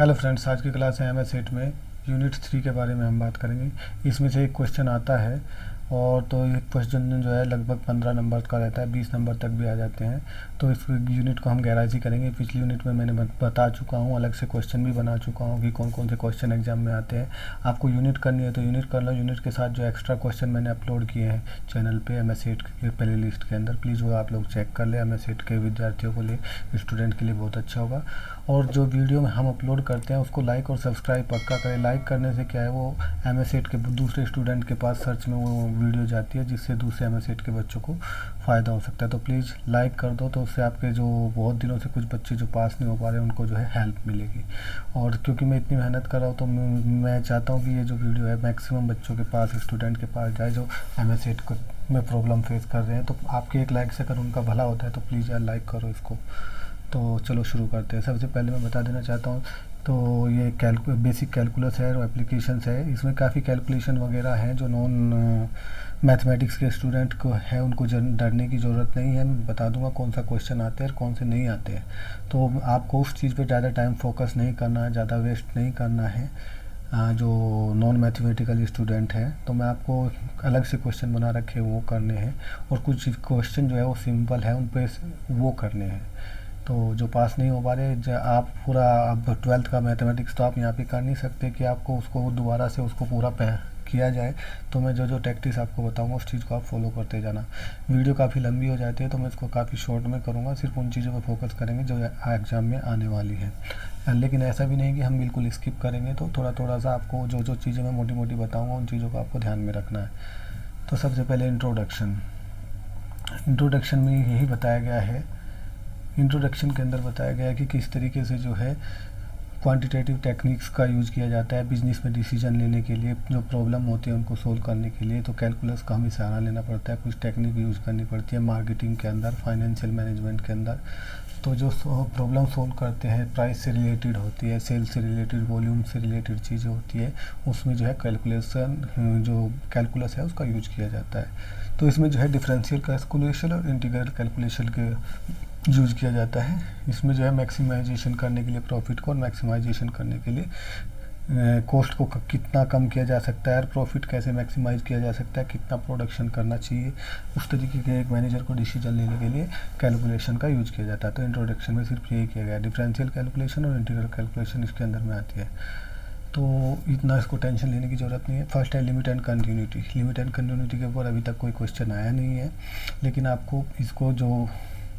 Hello friends, आज की class है एमएस सेट में यूनिट 3 के बारे में हम बात करेंगे। इसमें से एक क्वेश्चन आता है और तो एक क्वेश्चन जो है लगभग 15 नंबर का रहता है, 20 नंबर तक भी आ जाते हैं। तो इस यूनिट को हम गहराई से करेंगे। पिछली यूनिट में मैंने बता चुका हूँ, अलग से क्वेश्चन भी बना चुका हूँ कि कौन कौन से क्वेश्चन एग्जाम में आते हैं। आपको यूनिट करनी है तो यूनिट कर लो। यूनिट के साथ जो एक्स्ट्रा क्वेश्चन मैंने अपलोड किए हैं चैनल पे एमएस सेट के प्ले लिस्ट के अंदर, प्लीज़ वो आप लोग चेक कर ले। एमएस सेट के विद्यार्थियों को लिए, स्टूडेंट के लिए बहुत अच्छा होगा। और जो वीडियो में हम अपलोड करते हैं उसको लाइक और सब्सक्राइब पक्का करें। लाइक करने से क्या है, वो एमएस सेट के दूसरे स्टूडेंट के पास सर्च में वो वीडियो जाती है, जिससे दूसरे एमएस सेट के बच्चों को फ़ायदा हो सकता है। तो प्लीज़ लाइक कर दो, तो उससे आपके जो बहुत दिनों से कुछ बच्चे जो पास नहीं हो पा रहे उनको जो है हेल्प मिलेगी। और क्योंकि मैं इतनी मेहनत कर रहा हूँ तो मैं चाहता हूँ कि ये जो वीडियो है मैक्सिमम बच्चों के पास, स्टूडेंट के पास जाए जो एमएस सेट में प्रॉब्लम फेस कर रहे हैं। तो आपके एक लाइक से अगर उनका भला होता है तो प्लीज़ यार लाइक करो इसको। तो चलो शुरू करते हैं। सबसे पहले मैं बता देना चाहता हूँ, तो ये बेसिक कैलकुलस है और एप्लीकेशंस है। इसमें काफ़ी कैलकुलेशन वगैरह हैं जो नॉन मैथमेटिक्स के स्टूडेंट को है, उनको डरने की ज़रूरत नहीं है। मैं बता दूंगा कौन सा क्वेश्चन आते हैं और कौन से नहीं आते हैं। तो आपको उस चीज़ पे ज़्यादा टाइम फोकस नहीं करना है, ज़्यादा वेस्ट नहीं करना है। जो नॉन मैथमेटिकल स्टूडेंट है तो मैं आपको अलग से क्वेश्चन बना रखे वो करने हैं, और कुछ क्वेश्चन जो है वो सिंपल है, उन पे वो करने हैं। तो जो पास नहीं हो पा रहे, आप पूरा अब 12th का मैथमेटिक्स तो आप यहाँ पे कर नहीं सकते कि आपको उसको दोबारा से उसको पूरा किया जाए। तो मैं जो जो टैक्टिक्स आपको बताऊंगा उस चीज़ को आप फॉलो करते जाना। वीडियो काफ़ी लंबी हो जाती है तो मैं इसको काफ़ी शॉर्ट में करूँगा, सिर्फ उन चीज़ों पर फोकस करेंगे जो एग्ज़ाम में आने वाली है। लेकिन ऐसा भी नहीं कि हम बिल्कुल स्किप करेंगे, तो थोड़ा थोड़ा सा आपको जो जो चीज़ें मैं मोटी मोटी बताऊँगा उन चीज़ों को आपको ध्यान में रखना है। तो सबसे पहले इंट्रोडक्शन में यही बताया गया है। इंट्रोडक्शन के अंदर बताया गया है कि किस तरीके से जो है क्वांटिटेटिव टेक्निक्स का यूज़ किया जाता है बिजनेस में डिसीजन लेने के लिए। जो प्रॉब्लम होती है उनको सोल्व करने के लिए तो कैलकुलस का हमें सहारा लेना पड़ता है, कुछ टेक्निक यूज़ करनी पड़ती है मार्केटिंग के अंदर, फाइनेंशियल मैनेजमेंट के अंदर। तो जो प्रॉब्लम सोल्व करते हैं प्राइस से रिलेटेड होती है, सेल से रिलेटेड, वॉल्यूम से रिलेटेड चीज़ें होती है, उसमें जो है कैलकुलस है उसका यूज किया जाता है। तो इसमें जो है डिफरेंशियल कैलकुलेशन और इंटीग्रल कैलकुलेशन के यूज किया जाता है। इसमें जो है मैक्सिमाइजेशन करने के लिए प्रॉफिट को, और मैक्सिमाइजेशन करने के लिए कॉस्ट को कितना कम किया जा सकता है और प्रॉफिट कैसे मैक्सिमाइज किया जा सकता है, कितना प्रोडक्शन करना चाहिए, उस तरीके के एक मैनेजर को डिसीजन लेने के लिए कैलकुलेशन का यूज किया जाता है। तो इंट्रोडक्शन में सिर्फ यही किया गया है, डिफरेंशियल कैलकुलेशन और इंटीग्रल कैलकुलेशन इसके अंदर में आती है। तो इतना इसको टेंशन लेने की ज़रूरत नहीं है। फर्स्ट है limit and continuity. Limit and continuity के ऊपर अभी तक कोई क्वेश्चन आया नहीं है, लेकिन आपको इसको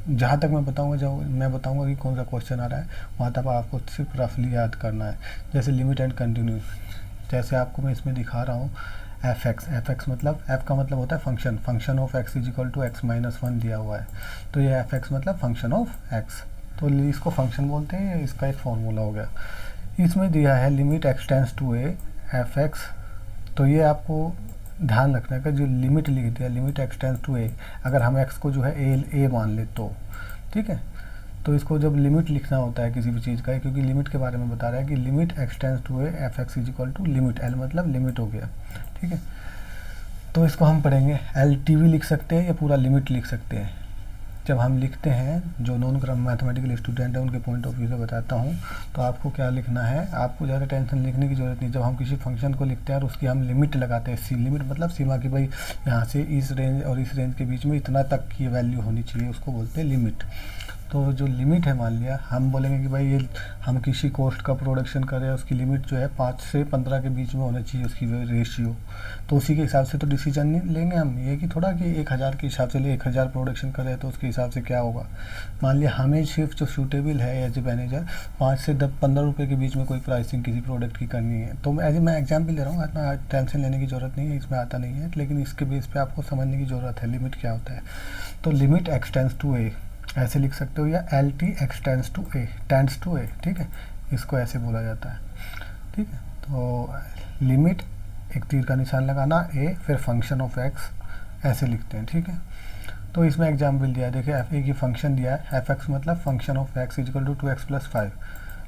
जहाँ तक मैं बताऊंगा कि कौन सा क्वेश्चन आ रहा है, वहाँ तक आपको सिर्फ रफली याद करना है। जैसे लिमिट एंड कंटिन्यूटी, जैसे आपको मैं इसमें दिखा रहा हूँ एफ एक्स मतलब, एफ का मतलब होता है function of x is equal to x-1 दिया हुआ है। तो ये एफ एक्स मतलब फंक्शन ऑफ एक्स, तो इसको फंक्शन बोलते हैं, इसका एक फॉर्मूला हो गया। इसमें दिया है limit x tends to a f x. तो ये आपको ध्यान रखना है कि जो लिमिट लिख दिया, लिमिट एक्स टेंड्स टू ए, अगर हम एक्स को जो है ए मान ले तो ठीक है। तो इसको जब लिमिट लिखना होता है किसी भी चीज़ का, क्योंकि लिमिट के बारे में बता रहा है कि limit x tends to a f x is equal to limit, L मतलब लिमिट हो गया, ठीक है। तो इसको हम पढ़ेंगे, एल टी वी लिख सकते हैं या पूरा लिमिट लिख सकते हैं। जब हम लिखते हैं, जो नॉन मैथमेटिकल स्टूडेंट है उनके पॉइंट ऑफ व्यू से बताता हूँ, तो आपको क्या लिखना है, आपको ज़्यादा टेंशन लिखने की ज़रूरत नहीं। जब हम किसी फंक्शन को लिखते हैं और उसकी हम लिमिट लगाते हैं, लिमिट मतलब सीमा की, भाई यहाँ से इस रेंज और इस रेंज के बीच में इतना तक की वैल्यू होनी चाहिए, उसको बोलते हैं लिमिट। तो जो लिमिट है, मान लिया हम बोलेंगे कि भाई ये हम किसी कॉस्ट का प्रोडक्शन कर रहे हैं, उसकी लिमिट जो है 5 से 15 के बीच में होना चाहिए उसकी रेशियो। तो उसी के हिसाब से तो डिसीजन नहीं लेंगे हम, ये कि थोड़ा कि 1000 के हिसाब से 1000 प्रोडक्शन कर रहे हैं तो उसके हिसाब से क्या होगा। मान लिया हमें सिर्फ जो सूटेबल है एज ए मैनेजर 5 से 15 रुपये के बीच में कोई प्राइसिंग किसी प्रोडक्ट की करनी है, तो मैं एग्जाम्पल ले रहा हूँ, इतना टेंशन लेने की ज़रूरत नहीं है, इसमें आता नहीं है, लेकिन इसके बेस पर आपको समझने की ज़रूरत है लिमिट क्या होता है। तो limit x tends to a ऐसे लिख सकते हो, या L T x tends to a, ठीक है, इसको ऐसे बोला जाता है, ठीक है। तो लिमिट, एक तीर का निशान लगाना, ए फिर फंक्शन ऑफ एक्स, ऐसे लिखते हैं, ठीक है। तो इसमें एग्जाम्पल दिया है, देखिए एफ ए की फंक्शन दिया है, एफ एक्स मतलब function of x is equal to 2x + 5,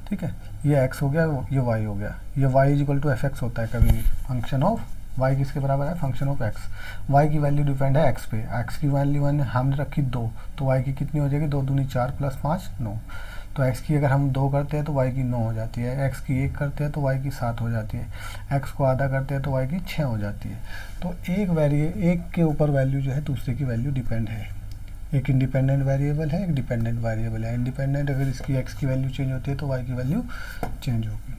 ठीक है। ये एक्स हो गया, ये वाई हो गया, ये y is equal to f x होता है कभी भी। फंक्शन ऑफ y किसके बराबर है, फंक्शन ऑफ x। y की वैल्यू डिपेंड है x पे, x की वैल्यू हमने रखी 2, तो y की कितनी हो जाएगी, 2 दूनी 4 + 5 9। तो x की अगर हम 2 करते हैं तो y की 9 हो जाती है, x की 1 करते हैं तो y की 7 हो जाती है, x को आधा करते हैं तो y की 6 हो जाती है। तो एक के ऊपर वैल्यू जो है दूसरे की वैल्यू डिपेंड है। एक इंडिपेंडेंट वेरिएबल है, एक डिपेंडेंट वेरिएबल है। इंडिपेंडेंट अगर इसकी x की वैल्यू चेंज होती है तो y की वैल्यू चेंज होगी।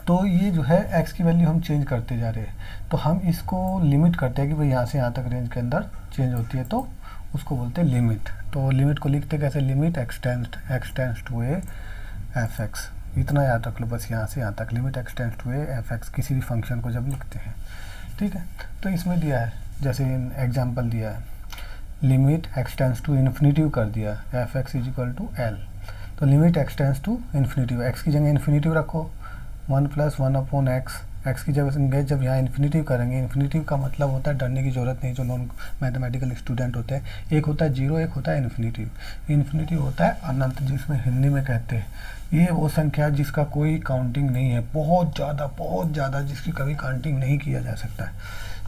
तो ये जो है x की वैल्यू हम चेंज करते जा रहे हैं, तो हम इसको लिमिट करते हैं कि भाई यहाँ से यहाँ तक रेंज के अंदर चेंज होती है, तो उसको बोलते हैं लिमिट। तो लिमिट को लिखते कैसे, limit x tends to a f x, इतना याद रख लो बस, यहाँ से यहाँ तक limit x tends to a f x, किसी भी फंक्शन को जब लिखते हैं। ठीक है, तो इसमें दिया है, जैसे एग्जाम्पल दिया है, limit x tends to infinitive कर दिया f x is equal to L. तो limit x tends to infinitive, x की जगह इन्फिनिटिव रखो, 1 + 1/x, x की जब यहाँ इन्फिनिटिव करेंगे, इन्फिनिटिव का मतलब होता है डरने की ज़रूरत नहीं, जो नॉन मैथमेटिकल स्टूडेंट होते हैं, एक होता है 0, एक होता है इन्फिनिटिव। इन्फिनिटिव होता है अनंत, जिसमें हिंदी में कहते हैं ये वो संख्या जिसका कोई काउंटिंग नहीं है, बहुत ज़्यादा जिसकी कभी काउंटिंग नहीं किया जा सकता है।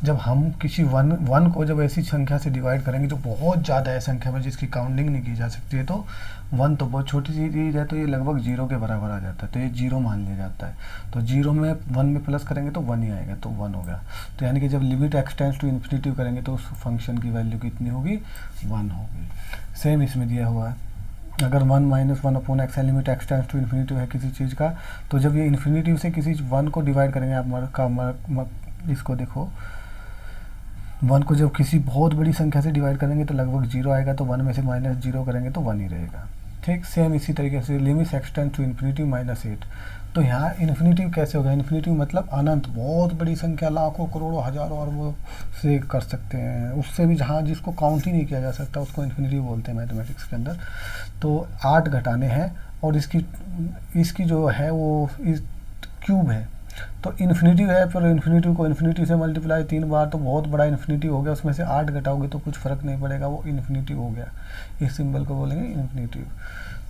जब हम किसी वन को जब ऐसी संख्या से डिवाइड करेंगे जो बहुत ज़्यादा है संख्या में, जिसकी काउंटिंग नहीं की जा सकती है, तो 1 तो बहुत छोटी सी चीज़ है, तो ये लगभग 0 के बराबर आ जाता है, तो ये 0 मान लिया जाता है। तो 0 में 1 में प्लस करेंगे तो 1 ही आएगा, तो 1 हो गया। तो यानी कि जब limit x tends to infinitive करेंगे तो उस फंक्शन की वैल्यू कितनी होगी, 1 होगी। सेम इसमें दिया हुआ है, अगर 1 - 1/x है, limit x tends to infinitive है किसी चीज़ का, तो जब ये इन्फिनिटिव से किसी 1 को डिवाइड करेंगे, आप इसको देखो, 1 को जब किसी बहुत बड़ी संख्या से डिवाइड करेंगे तो लगभग 0 आएगा, तो 1 में से -0 करेंगे तो 1 ही रहेगा। ठीक, सेम इसी तरीके से limit x tends to infinitive -8, तो यहाँ इन्फिनिटिव कैसे होगा, इन्फिनिटिव मतलब अनंत, बहुत बड़ी संख्या, लाखों करोड़ों हजारों अरबों से कर सकते हैं, उससे भी जहाँ जिसको काउंट ही नहीं किया जा सकता उसको इन्फिनिटिव बोलते हैं मैथमेटिक्स के अंदर। तो 8 घटाने हैं, और इसकी जो है वो इस क्यूब है, तो इन्फिनिटिव है, फिर इन्फिनिटिव को इन्फिनिटी से मल्टीप्लाई 3 बार, तो बहुत बड़ा इन्फिनिटिव हो गया, उसमें से 8 घटाओगे तो कुछ फ़र्क नहीं पड़ेगा, वो इन्फिनिटिव हो गया, इस सिंबल को बोलेंगे इन्फिनिटिव।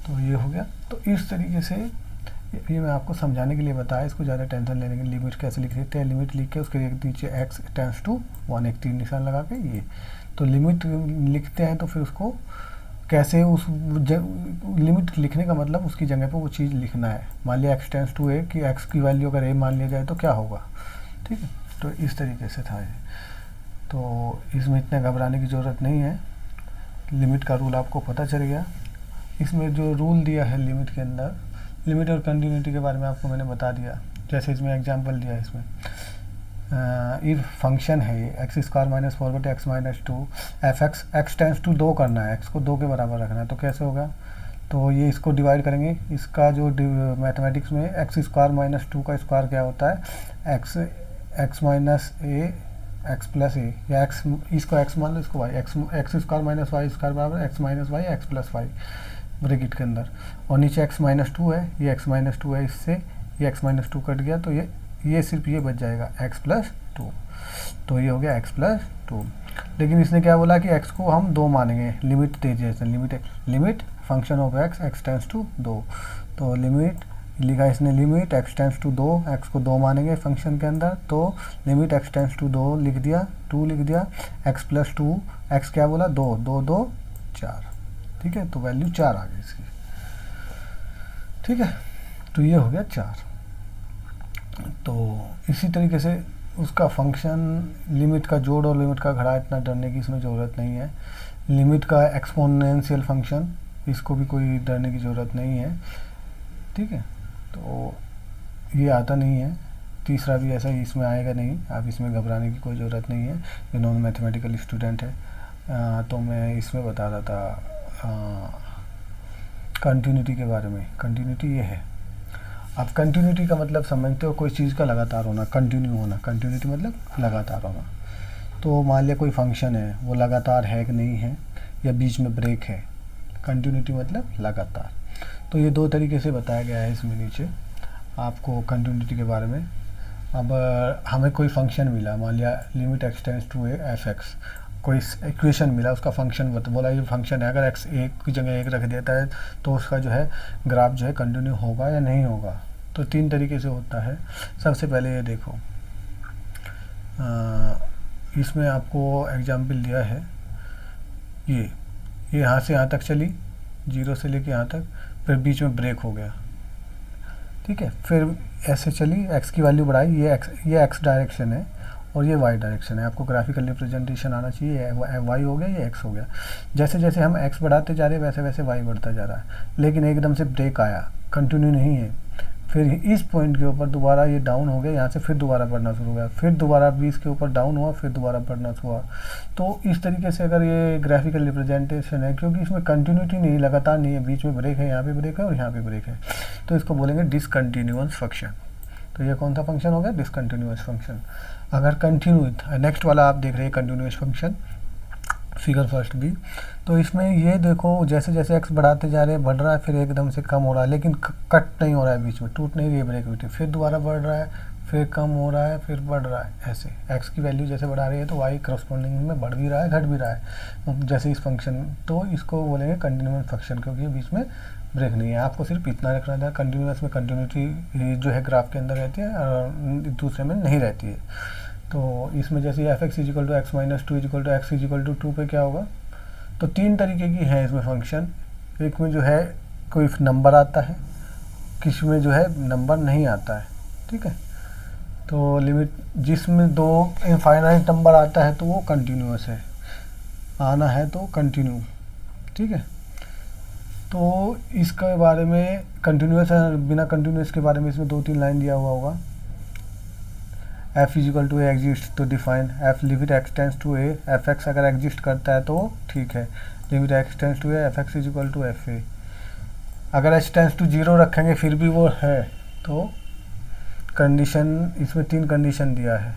तो ये हो गया। तो इस तरीके से ये मैं आपको समझाने के लिए बताया, इसको ज़्यादा टेंशन लेने की, लिमिट कैसे लिख सकते हैं, लिमिट लिख के उसके नीचे x टेंड्स टू 1 एक 3 निशान लगा के, ये तो लिमिट लिखते हैं, तो फिर उसको कैसे लिमिट लिखने का मतलब उसकी जगह पर वो चीज़ लिखना है। मान लिया x टेंड्स टू a कि x की वैल्यू अगर a मान लिया जाए तो क्या होगा, ठीक है। तो इस तरीके से था ये, तो इसमें इतने घबराने की ज़रूरत नहीं है, लिमिट का रूल आपको पता चल गया। इसमें जो रूल दिया है लिमिट के अंदर, लिमिट और कंटिन्यूटी के बारे में आपको मैंने बता दिया। जैसे इसमें एग्जांपल दिया है, इसमें इफ फंक्शन है ये x² - 4/x - 2 F x tends to 2 करना है, x को 2 के बराबर रखना है, तो कैसे होगा, तो ये इसको डिवाइड करेंगे, इसका जो मैथमेटिक्स में x² - 2 का स्क्वायर क्या होता है, x - x + a, या x, इसको x मान लो, इसको y, x² - y² बराबर x - y x + y bracket के अंदर, और नीचे x - 2 है, ये x - 2 है, इससे ये x - 2 कट गया, तो ये सिर्फ ये बच जाएगा x + 2, तो ये हो गया x + 2। लेकिन इसने क्या बोला कि x को हम 2 मानेंगे, लिमिट दे दिया, limit function of x tends to 2, तो लिमिट लिखा इसने, limit x tends to 2, x को 2 मानेंगे फंक्शन के अंदर, तो लिमिट x टेंड्स टू 2 लिख दिया, 2 लिख दिया, x + 2, x क्या बोला, 2, 2, 2, 4, ठीक है, तो वैल्यू 4 आ गई इसकी, ठीक है, तो ये हो गया 4। तो इसी तरीके से उसका फंक्शन, लिमिट का जोड़ और लिमिट का घड़ा, इतना डरने की इसमें ज़रूरत नहीं है। लिमिट का एक्सपोनेंशियल फंक्शन, इसको भी कोई डरने की ज़रूरत नहीं है, ठीक है, तो ये आता नहीं है। तीसरा भी ऐसा ही इसमें आएगा नहीं, आप इसमें घबराने की कोई ज़रूरत नहीं है, ये नॉन मैथमेटिकल स्टूडेंट है। तो मैं इसमें बता रहा था कंटिन्यूटी के बारे में। कंटिन्यूटी ये है, आप कंटिन्यूटी का मतलब समझते हो, कोई चीज़ का लगातार होना, कंटिन्यू होना, कंटिन्यूटी मतलब लगातार होना। तो मान लिया कोई फंक्शन है, वो लगातार है कि नहीं है, या बीच में ब्रेक है, कंटिन्यूटी मतलब लगातार। तो ये 2 तरीके से बताया गया है इसमें नीचे आपको कंटिन्यूटी के बारे में। अब हमें कोई फंक्शन मिला, मान लिया limit x tends to a f x, कोई इक्वेशन मिला, उसका फंक्शन बोला ये फंक्शन है, अगर x 1 की जगह 1 रख देता है तो उसका जो है ग्राफ जो है कंटिन्यू होगा या नहीं होगा। तो 3 तरीके से होता है। सबसे पहले ये देखो, इसमें आपको एग्जाम्पल दिया है, ये यहाँ से यहाँ तक चली, 0 से लेके यहाँ तक, फिर बीच में ब्रेक हो गया, ठीक है। फिर ऐसे चली, एक्स की वैल्यू बढ़ाई, ये एक्स डायरेक्शन है और ये वाई डायरेक्शन है। आपको ग्राफिकल रिप्रेजेंटेशन आना चाहिए, वाई हो गया, ये एक्स हो गया। जैसे जैसे हम एक्स बढ़ाते जा रहे हैं वैसे वैसे वाई बढ़ता जा रहा है, लेकिन एकदम से ब्रेक आया, कंटिन्यू नहीं है। फिर इस पॉइंट के ऊपर दोबारा ये डाउन हो गया, यहाँ से फिर दोबारा बढ़ना शुरू हो गया, फिर दोबारा 20 के ऊपर डाउन हुआ, फिर दोबारा बढ़ना हुआ। तो इस तरीके से अगर ये ग्राफिकल रिप्रेजेंटेशन है, क्योंकि इसमें कंटिन्यूटी नहीं, लगातार नहीं है, बीच में ब्रेक है, यहाँ पे ब्रेक है और यहाँ पे ब्रेक है, तो इसको बोलेंगे डिसकंटिन्यूअस फंक्शन। तो ये कौन सा फंक्शन हो गया? Discontinuous function. अगर कंटिन्यू, नेक्स्ट वाला आप देख रहे हैं कंटिन्यूअस फंक्शन, फिगर फर्स्ट भी। तो इसमें ये देखो जैसे जैसे एक्स बढ़ाते जा रहे हैं, बढ़ रहा है, फिर एकदम से कम हो रहा है, लेकिन कट नहीं हो रहा है, बीच में टूट नहीं रही है ब्रेक, फिर दोबारा बढ़ रहा है, फिर कम हो रहा है, फिर बढ़ रहा है। ऐसे एक्स की वैल्यू जैसे बढ़ा रही है तो वाई करस्पॉन्डिंग में बढ़ भी रहा है, घट भी रहा है, जैसे इस फंक्शन। तो इसको बोलेंगे कंटिन्यूअस फंक्शन, क्योंकि बीच में ब्रेक नहीं है। आपको सिर्फ इतना रखना था, कंटिन्यूअस में कंटिन्यूटी जो है ग्राफ के अंदर रहती है और दूसरे में नहीं रहती है। तो इसमें जैसे f x is equal to x minus two is equal to x is equal to 2 पे क्या होगा? तो 3 तरीके की है इसमें फंक्शन। एक में जो है कोई नंबर आता है, किसी में जो है नंबर नहीं आता है, ठीक है। तो लिमिट जिसमें 2 इनफाइनाइट नंबर आता है तो वो कंटिन्यूअस है, आना है तो कंटिन्यू, ठीक है। तो इसके बारे में कंटिन्यूअस बिना कंटिन्यूअस के बारे में इसमें 2-3 लाइन दिया हुआ होगा। F is equal to a exist तो define f limit x tends to a, f x अगर एग्जिस्ट करता है तो ठीक है, limit x tends to a f x is equal to f a. अगर एच टेंस टू 0 रखेंगे फिर भी वो है, तो कंडीशन इसमें 3 कंडीशन दिया है।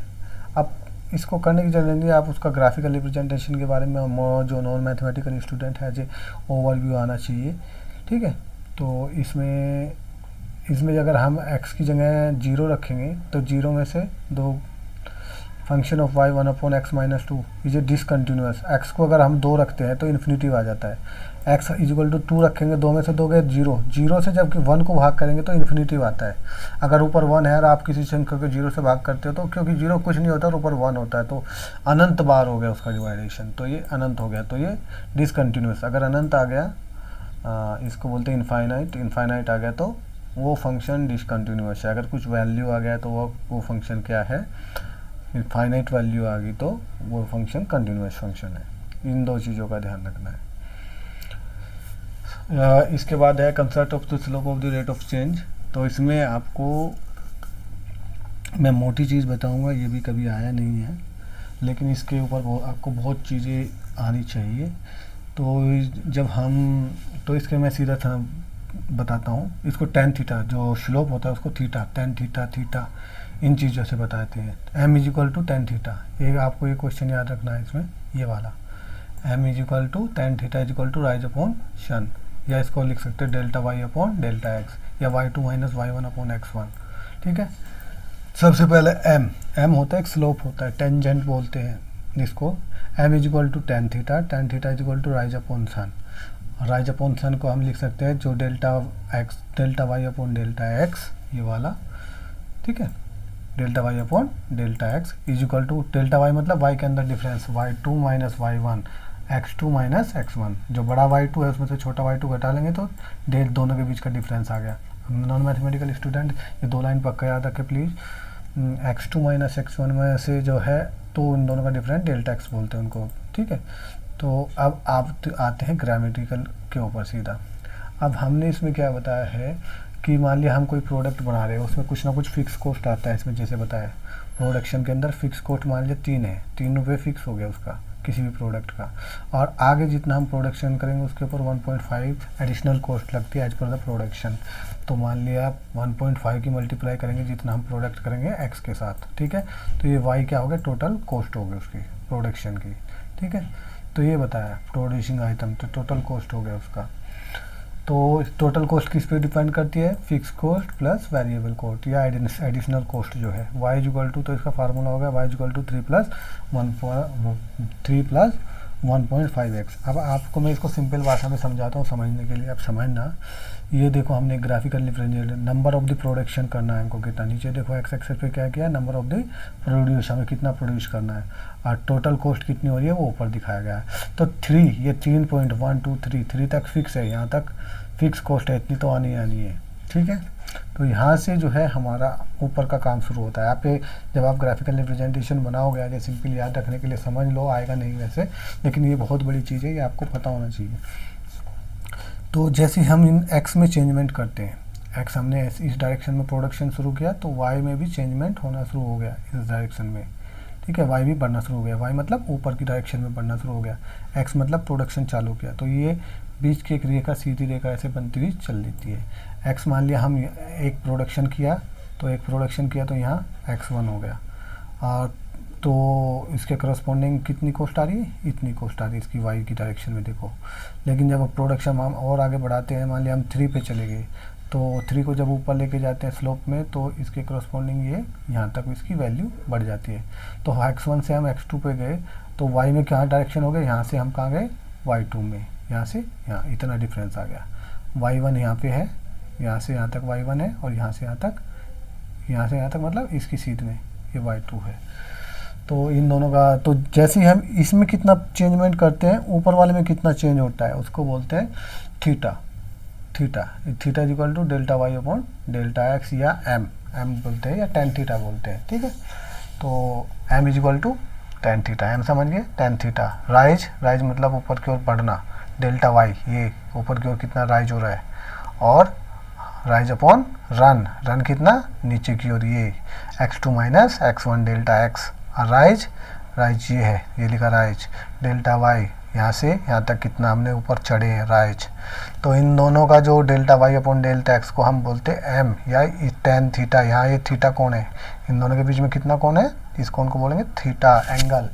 अब इसको करने की जरूरत नहीं है, आप उसका ग्राफिकल रिप्रेजेंटेशन के बारे में जो नॉन मैथमेटिकल स्टूडेंट है जो ओवरव्यू आना चाहिए, ठीक है। तो इसमें अगर हम x की जगह 0 रखेंगे तो 0 में से 2 function of y 1/x-2 is a discontinuous. x को अगर हम 2 रखते हैं तो इन्फिनिटिव आ जाता है। x इजिकल टू 2 रखेंगे, 2 में से 2 गए 0, 0 से जबकि 1 को भाग करेंगे तो इन्फिनिटिव आता है। अगर ऊपर 1 है और आप किसी संख्या को 0 से भाग करते हो तो क्योंकि 0 कुछ नहीं होता और ऊपर 1 होता है तो अनंत बार हो गया उसका डिवाइडेशन, तो ये अनंत हो गया, तो ये डिसकंटिन्यूअस। अगर अनंत आ गया इसको बोलते हैं इनफाइनाइट आ गया तो वो फंक्शन डिसकंटिन्यूअस है। अगर कुछ वैल्यू आ गया तो वो फंक्शन क्या है? इनफाइनाइट वैल्यू आ गई तो वो फंक्शन कंटिन्यूअस फंक्शन है। इन 2 चीज़ों का ध्यान रखना है। इसके बाद है concert of the slope of the rate of change. तो इसमें आपको मैं मोटी चीज़ बताऊंगा, ये भी कभी आया नहीं है, लेकिन इसके ऊपर आपको बहुत चीज़ें आनी चाहिए। तो जब हम इसके मैं सीधा था बताता हूँ। इसको tan थीटा जो स्लोप होता है उसको थीटा, tan थीटा इन चीज़ों से बताते हैं। m is equal to tan theta, एक आपको ये क्वेश्चन याद रखना है इसमें, ये वाला m is equal to tan theta is equal to rise upon शन, या इसको लिख सकते हैं delta y upon delta x या y2 minus y1 upon x1, ठीक है। सबसे पहले m होता है एक स्लोप होता है, टेंजेंट बोलते हैं जिसको। m is equal to tan theta is equal to rise upon run. Rise upon run को हम लिख सकते हैं जो delta y upon delta x, ये वाला, ठीक है। Delta y upon delta x is equal to delta y मतलब वाई के अंदर difference y2 minus y1, x2 minus x1। जो बड़ा y2 है उसमें से छोटा y2 घटा लेंगे तो दोनों के बीच का डिफरेंस आ गया। नॉन मैथमेटिकल स्टूडेंट ये 2 लाइन पक्का याद रखें प्लीज़। x2 माइनस x1 में से जो है तो इन दोनों का डिफरेंस डेल्टा x बोलते हैं उनको, ठीक है। तो अब आप आते हैं ग्रामेटिकल के ऊपर सीधा। अब हमने इसमें क्या बताया है कि मान लिया हम कोई प्रोडक्ट बना रहे हैं, उसमें कुछ ना कुछ फिक्स कॉस्ट आता है। इसमें जैसे बताया प्रोडक्शन के अंदर फिक्स कॉस्ट मान लिया 3 है, 3 रुपये फिक्स हो गया उसका किसी भी प्रोडक्ट का, और आगे जितना हम प्रोडक्शन करेंगे उसके ऊपर 1.5 एडिशनल कॉस्ट लगती है एज पर द प्रोडक्शन। तो मान लिया आप 1.5 की मल्टीप्लाई करेंगे जितना हम प्रोडक्ट करेंगे x के साथ, ठीक है। तो ये y क्या हो गया? टोटल कॉस्ट हो गई उसकी प्रोडक्शन की, ठीक है। तो ये बताया प्रोड्यूसिंग आइटम, तो टोटल कॉस्ट हो गया उसका। तो टोटल कॉस्ट किस पे डिपेंड करती है? Fix cost plus variable cost या एडिशनल कॉस्ट जो है। y इक्वल टू, तो इसका फार्मूला होगा y equal to 3 plus 1.5x। अब आपको मैं इसको सिंपल भाषा में समझाता हूँ समझने के लिए, आप समझना। ये देखो हमने graphical representation, number of the production करना है हमको कितना, नीचे देखो एक्स एक्सेस पे क्या किया, नंबर ऑफ द प्रोड्यूस, हमें कितना प्रोड्यूस करना है, और टोटल कॉस्ट कितनी हो रही है वो ऊपर दिखाया गया है। तो 3, ये 3.1 2 3 तक फिक्स है, यहाँ तक फिक्स कॉस्ट है इतनी तो आनी आनी है, ठीक है। तो यहाँ से जो है हमारा ऊपर का काम शुरू होता है। आप पे जब आप ग्राफिकल रिप्रेजेंटेशन बनाओगे, आगे सिंपल याद रखने के लिए समझ लो, आएगा नहीं वैसे, लेकिन ये बहुत बड़ी चीज़ है, ये आपको पता होना चाहिए। तो जैसे हम इन एक्स में चेंजमेंट करते हैं, एक्स हमने इस डायरेक्शन में प्रोडक्शन शुरू किया तो वाई में भी चेंजमेंट होना शुरू हो गया इस डायरेक्शन में, ठीक है। वाई भी बढ़ना शुरू हो गया, वाई मतलब ऊपर की डायरेक्शन में बढ़ना शुरू हो गया, एक्स मतलब प्रोडक्शन चालू किया। तो ये बीच की एक रेखा, सीधी रेखा ऐसे बनती हुई चल देती है। एक्स मान लिया हम एक प्रोडक्शन किया, तो यहाँ x1 हो गया, और तो इसके करस्पॉन्डिंग कितनी कॉस्ट आ रही है, इतनी कॉस्ट आ रही है इसकी वाई की डायरेक्शन में, देखो। लेकिन जब प्रोडक्शन हम और आगे बढ़ाते हैं, मान लिया हम 3 पे चले गए, तो 3 को जब ऊपर लेके जाते हैं स्लोप में, तो इसके करस्पॉन्डिंग ये यहाँ तक इसकी वैल्यू बढ़ जाती है। तो x1 से हम x2 पे गए, तो y में क्या डायरेक्शन हो गया, यहाँ से हम कहाँ गए, y2 में, यहाँ से यहाँ इतना डिफरेंस आ गया। y1 यहाँ पे है, यहाँ से यहाँ तक y1 है, और यहाँ से यहाँ तक मतलब इसकी सीध में ये y2 है। तो इन दोनों का, तो जैसे ही हम इसमें कितना चेंजमेंट करते हैं, ऊपर वाले में कितना चेंज होता है, उसको बोलते हैं theta. Theta is equal to delta y upon delta x, या एम बोलते हैं, या टेन थीटा बोलते हैं, ठीक है। तो m is equal to tan theta, m समझ गए, टेन थीटा। राइज मतलब ऊपर की ओर बढ़ना, डेल्टा वाई ये ऊपर की ओर कितना राइज हो रहा है, और राइज अपॉन रन कितना नीचे की ओर, ये x2 minus x1 delta x. Rise ये है, ये लिखा राइज, डेल्टा वाई यहाँ से यहाँ तक कितना हमने ऊपर चढ़े हैं, राइज। तो इन दोनों का जो delta y upon delta x को हम बोलते हैं एम, या टेन थीटा। यहाँ ये थीटा कौन है, इन दोनों के बीच में कितना कौन है, इस कौन को बोलेंगे थीटा, एंगल।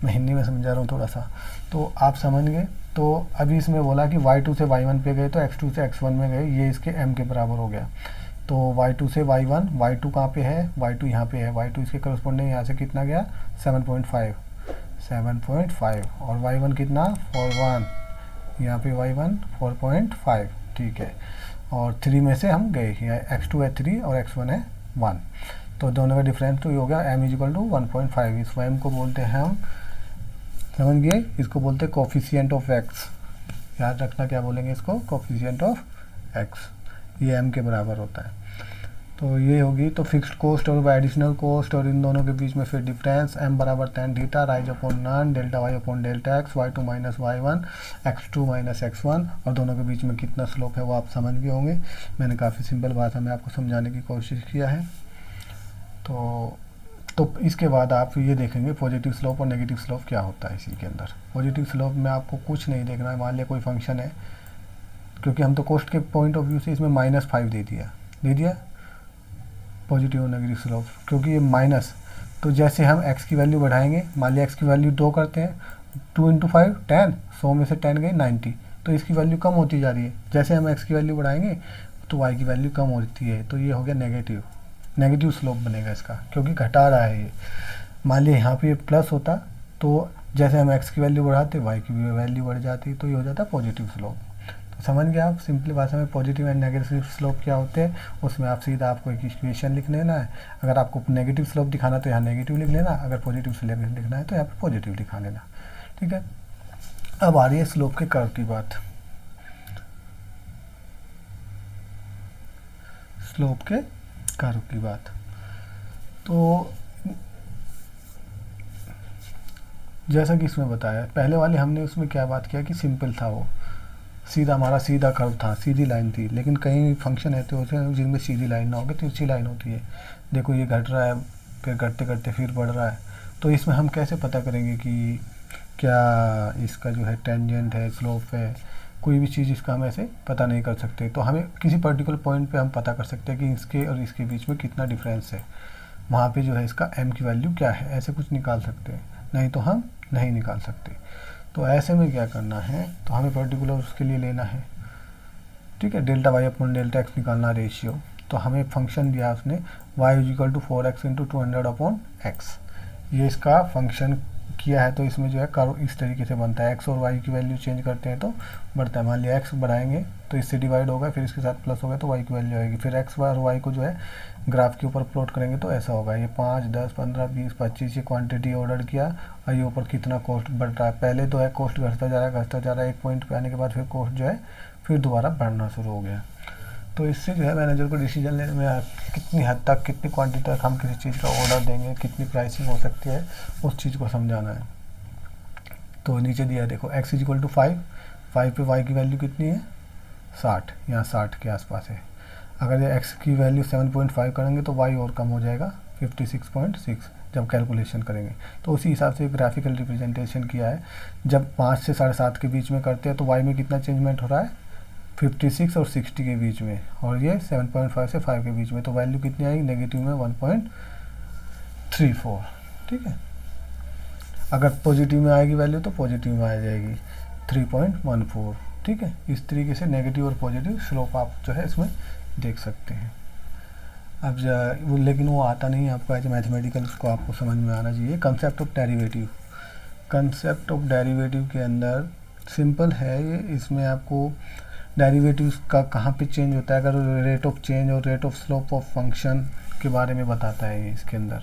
मैं हिंदी में समझा रहा हूँ थोड़ा सा, तो आप समझ गए। तो अभी इसमें बोला कि y2 से y1 पे गए, तो x2 से x1 में गए, ये इसके m के बराबर हो गया। तो y2 से y1, y2 कहाँ पे है, y2 यहाँ पे है, y2 इसके करस्पॉन्डिंग यहाँ से कितना गया 7.5, और y1 कितना 4.1, यहाँ पे y1 4.5, ठीक है। और 3 में से हम गए, यहाँ x2 है 3 और x1 है 1, तो दोनों का डिफरेंस तो ये हो गया m इजिकल टू 1.5। इस m को बोलते हैं हम, समझ गए, इसको बोलते हैं कोफिशिएंट ऑफ x। याद रखना क्या बोलेंगे इसको, कोफिशिएंट ऑफ x, ये m के बराबर होता है। तो ये होगी, तो फिक्स्ड कॉस्ट और एडिशनल कॉस्ट, और इन दोनों के बीच में फिर डिफरेंस m बराबर tan थीटा, राइज अपॉन नन, delta y upon delta x, y2 minus y1, x2 minus x1, और दोनों के बीच में कितना स्लोप है वो आप समझ गए होंगे। मैंने काफ़ी सिंपल भाषा में आपको समझाने की कोशिश किया है। तो इसके बाद आप ये देखेंगे पॉजिटिव स्लोप और नेगेटिव स्लोप क्या होता है इसी के अंदर। पॉजिटिव स्लोप में आपको कुछ नहीं देखना है, मान लिया कोई फंक्शन है, क्योंकि हम तो कॉस्ट के पॉइंट ऑफ व्यू से इसमें -5 दे दिया पॉजिटिव और नेगेटिव स्लोप, क्योंकि ये माइनस, तो जैसे हम x की वैल्यू बढ़ाएंगे, मान लिया x की वैल्यू 2 करते हैं, 2 × 5 10, 100 में से 10 गए 90, तो इसकी वैल्यू कम होती जा रही है। जैसे हम x की वैल्यू बढ़ाएंगे तो y की वैल्यू कम होती है, तो ये हो गया नेगेटिव स्लोप बनेगा इसका, क्योंकि घटा रहा है ये। मान लिया यहाँ पे प्लस होता, तो जैसे हम x की वैल्यू बढ़ाते y की भी वैल्यू बढ़ जाती, तो ये हो जाता पॉजिटिव स्लोप। तो समझ गए आप सिंपली भाषा में पॉजिटिव एंड नेगेटिव स्लोप क्या होते हैं। उसमें आप सीधा आपको एक इक्वेशन लिख लेना है, अगर आपको नेगेटिव स्लोप दिखाना तो यहाँ नेगेटिव लिख लेना, अगर पॉजिटिव स्लोप लिखना है तो यहाँ पे पॉजिटिव दिखा लेना, ठीक है। अब आ रही है स्लोप के कर्व की बात। स्लोप के कर्व की बात, तो जैसा कि इसमें बताया, पहले वाले हमने उसमें क्या बात किया कि सिंपल था, वो सीधा, हमारा सीधा कर्व था, सीधी लाइन थी। लेकिन कई फंक्शन ऐसे होते हैं जिनमें सीधी लाइन ना होगी, तिरछी लाइन होती है। देखो ये घट रहा है, फिर घटते घटते फिर बढ़ रहा है, तो इसमें हम कैसे पता करेंगे कि क्या इसका जो है टेंजेंट है, स्लोप है, कोई भी चीज़ इसका हम ऐसे पता नहीं कर सकते। तो हमें किसी पर्टिकुलर पॉइंट पे हम पता कर सकते हैं कि इसके और इसके बीच में कितना डिफरेंस है, वहाँ पे जो है इसका m की वैल्यू क्या है, ऐसे कुछ निकाल सकते हैं, नहीं तो हम नहीं निकाल सकते। तो ऐसे में क्या करना है, तो हमें पर्टिकुलर उसके लिए लेना है, ठीक है, delta y upon delta x निकालना रेशियो। तो हमें फंक्शन दिया उसने y is equal to 4x into 200 upon x, ये इसका फंक्शन किया है। तो इसमें जो है कर्व इस तरीके से बनता है, x और y की वैल्यू चेंज करते हैं तो बढ़ता है। मान लिया x बढ़ाएंगे तो इससे डिवाइड होगा, फिर इसके साथ प्लस होगा तो y की वैल्यू आएगी, फिर x और y को जो है ग्राफ के ऊपर प्लॉट करेंगे तो ऐसा होगा, ये 5, 10, 15, 20, 25 ये क्वांटिटी ऑर्डर किया, और ये ऊपर कितना कॉस्ट बढ़ रहा है। पहले तो है कॉस्ट घटता जा रहा है, एक पॉइंट पे आने के बाद फिर कॉस्ट जो है फिर दोबारा बढ़ना शुरू हो गया। तो इससे जो है मैनेजर को डिसीजन लेने में कितनी हद तक, कितनी क्वांटिटी तक हम किसी चीज़ का ऑर्डर देंगे, कितनी प्राइसिंग हो सकती है, उस चीज़ को समझाना है। तो नीचे दिया देखो x इज इक्वल टू 5 पे y की वैल्यू कितनी है 60, यहाँ 60 के आसपास है। अगर ये x की वैल्यू 7.5 करेंगे तो y और कम हो जाएगा 56.6 जब कैलकुलेशन करेंगे। तो उसी हिसाब से ग्राफिकल रिप्रेजेंटेशन किया है। जब 5 से 7.5 के बीच में करते हैं तो y में कितना चेंजमेंट हो रहा है 56 और 60 के बीच में, और ये 7.5 से 5 के बीच में। तो वैल्यू कितनी आएगी नेगेटिव में 1.34। ठीक है, अगर पॉजिटिव में आएगी वैल्यू तो पॉजिटिव में आ जाएगी 3.14। ठीक है, इस तरीके से नेगेटिव और पॉजिटिव स्लोप आप जो है इसमें देख सकते हैं। अब लेकिन वो आता नहीं है आपको एज मैथमेटिकल, उसको आपको समझ में आना चाहिए। Concept of derivative, concept of derivative के अंदर सिंपल है ये। इसमें आपको डेरिवेटिव्स का कहाँ पे चेंज होता है, अगर रेट ऑफ चेंज और rate of slope of function के बारे में बताता है ये इसके अंदर।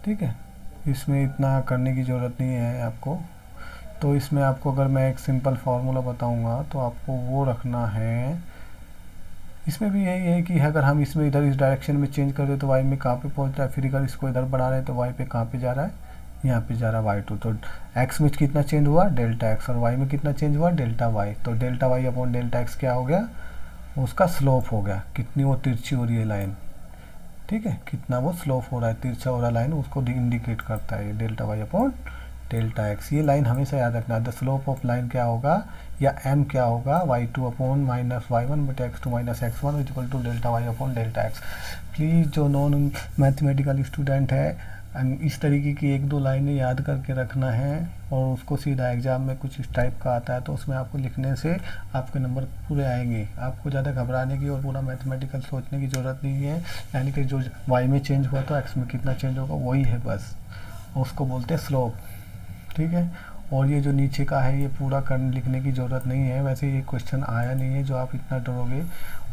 ठीक है, इसमें इतना करने की ज़रूरत नहीं है आपको। तो इसमें आपको अगर मैं एक सिंपल फार्मूला बताऊंगा तो आपको वो रखना है। इसमें भी यही है कि अगर हम इसमें इधर इस डायरेक्शन में चेंज कर दे तो y में कहाँ पे पहुंच रहा है, फिर अगर इसको इधर बढ़ा रहे हैं तो y पे कहाँ पे जा रहा है, यहाँ पे जा रहा है y2। तो x में कितना चेंज हुआ डेल्टा x, और y में कितना चेंज हुआ डेल्टा y। तो delta y upon delta x क्या हो गया, उसका स्लोप हो गया। कितनी वो तिरछी हो रही है लाइन, ठीक है, कितना वो स्लोप हो रहा है, तिरछा हो रहा है लाइन, उसको इंडिकेट करता है delta y upon delta x। ये लाइन हमेशा याद रखना। द स्लोप ऑफ लाइन क्या होगा या m क्या होगा, y2 upon minus y1 but x2 minus x1 equal to delta y upon delta x। Please जो नॉन मैथमेटिकल स्टूडेंट है इस तरीके की एक दो लाइनें याद करके रखना है, और उसको सीधा एग्जाम में कुछ इस टाइप का आता है तो उसमें आपको लिखने से आपके नंबर पूरे आएंगे। आपको ज़्यादा घबराने की और पूरा मैथमेटिकल सोचने की ज़रूरत नहीं है। यानी कि जो y में चेंज हुआ तो x में कितना चेंज होगा वही है बस, उसको बोलते हैं स्लोप। ठीक है, और ये जो नीचे का है ये पूरा लिखने की ज़रूरत नहीं है। वैसे ये क्वेश्चन आया नहीं है जो आप इतना डरोगे,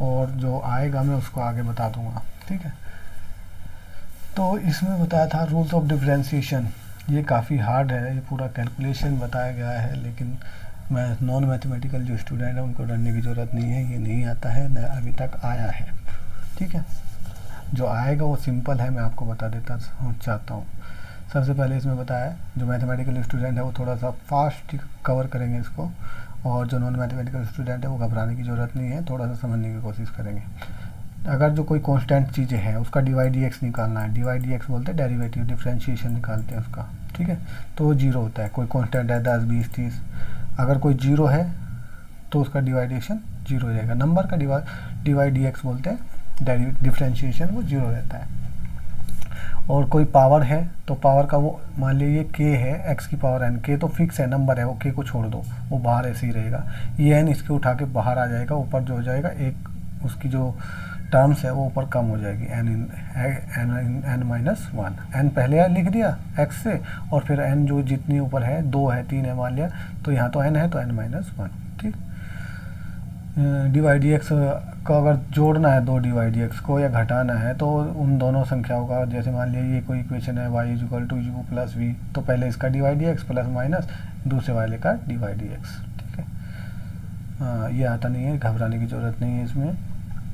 और जो आएगा मैं उसको आगे बता दूंगा। ठीक है, तो इसमें बताया था रूल्स ऑफ डिफरेंशिएशन। ये काफ़ी हार्ड है, ये पूरा कैलकुलेशन बताया गया है, लेकिन मैं नॉन मैथमेटिकल जो स्टूडेंट है उनको डरने की ज़रूरत नहीं है। ये नहीं आता है, न अभी तक आया है। ठीक है, जो आएगा वो सिंपल है, मैं आपको बता देता चाहता हूँ। सबसे पहले इसमें बताया जो मैथमेटिकल स्टूडेंट है वो थोड़ा सा फास्ट कवर करेंगे इसको, और जो नॉन मैथमेटिकल स्टूडेंट है वो घबराने की ज़रूरत नहीं है, थोड़ा सा समझने की कोशिश करेंगे। अगर जो कोई कांस्टेंट चीज़ें हैं उसका dy/dx निकालना है, dy/dx बोलते हैं डेरिवेटिव, डिफरेंशिएशन निकालते हैं उसका। ठीक है, तो वो जीरो होता है। कोई कांस्टेंट है 10, 20, 30, अगर कोई जीरो है तो उसका डिवाइडेशन जीरो हो जाएगा। नंबर का dy/dx बोलते हैं डिफरेंशिएशन, वो जीरो रहता है। और कोई पावर है तो पावर का वो मान लीजिए k है, x की पावर n, k तो फिक्स है, नंबर है, वो k को छोड़ दो, वो बाहर ऐसे ही रहेगा। ये n इसके उठा के बाहर आ जाएगा, ऊपर जो हो जाएगा एक उसकी जो टर्म्स है वो ऊपर कम हो जाएगी, n माइनस 1। n पहले लिख दिया x से, और फिर n जो जितनी ऊपर है 2 है 3 है मान लिया, तो यहाँ तो n है तो n माइनस 1। ठीक, dy/dx को अगर जोड़ना है दो dy/dx को या घटाना है तो उन दोनों संख्याओं का, जैसे मान लिया ये कोई इक्वेशन है y equal to u plus v, तो पहले इसका dy/dx प्लस माइनस दूसरे वाले का dy/dx। ठीक है, ये आता नहीं है, घबराने की ज़रूरत नहीं है इसमें।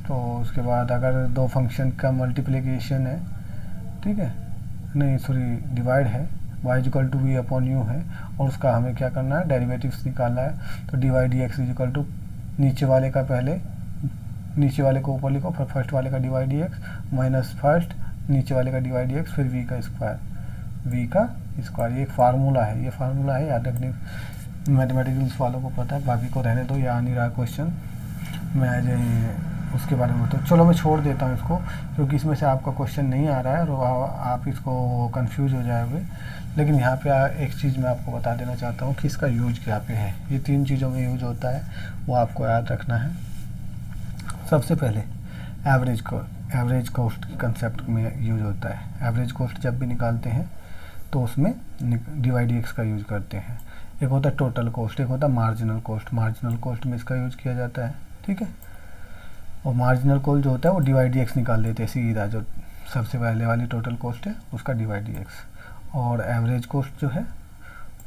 तो उसके बाद अगर दो फंक्शन का मल्टीप्लिकेशन है, ठीक है, नहीं सॉरी डिवाइड है, y equal to v upon u है, और उसका हमें क्या करना है डेरिवेटिव्स निकालना है। तो dy/dx इक्वल टू नीचे वाले का पहले नीचे वाले को ऊपर लिखो, फिर फर्स्ट वाले का dy/dx माइनस फर्स्ट नीचे वाले का dy/dx, फिर v का स्क्वायर। ये एक फार्मूला है, ये फार्मूला है, याद रखने मैथमेटिक्स वालों को पता है, बाकी को रहने दो, ये आ नहीं रहा क्वेश्चन, मैं आज उसके बारे में बताऊँ। चलो मैं छोड़ देता हूँ इसको, क्योंकि इसमें से आपका क्वेश्चन नहीं आ रहा है और आप इसको कंफ्यूज हो जाओगे। लेकिन यहाँ पे एक चीज़ मैं आपको बता देना चाहता हूँ कि इसका यूज क्या पे है। ये 3 चीज़ों में यूज होता है, वो आपको याद रखना है। सबसे पहले एवरेज कॉस्ट के कंसेप्ट में यूज होता है। एवरेज कॉस्ट जब भी निकालते हैं तो उसमें dy/dx का यूज करते हैं। एक होता है टोटल कॉस्ट, एक होता है मार्जिनल कॉस्ट। मार्जिनल कॉस्ट में इसका यूज किया जाता है। ठीक है, और मार्जिनल कॉस्ट जो होता है वो dy/dx निकाल देते हैं सीधा, जो सबसे पहले वाली टोटल कॉस्ट है उसका dy/dx। और एवरेज कॉस्ट जो है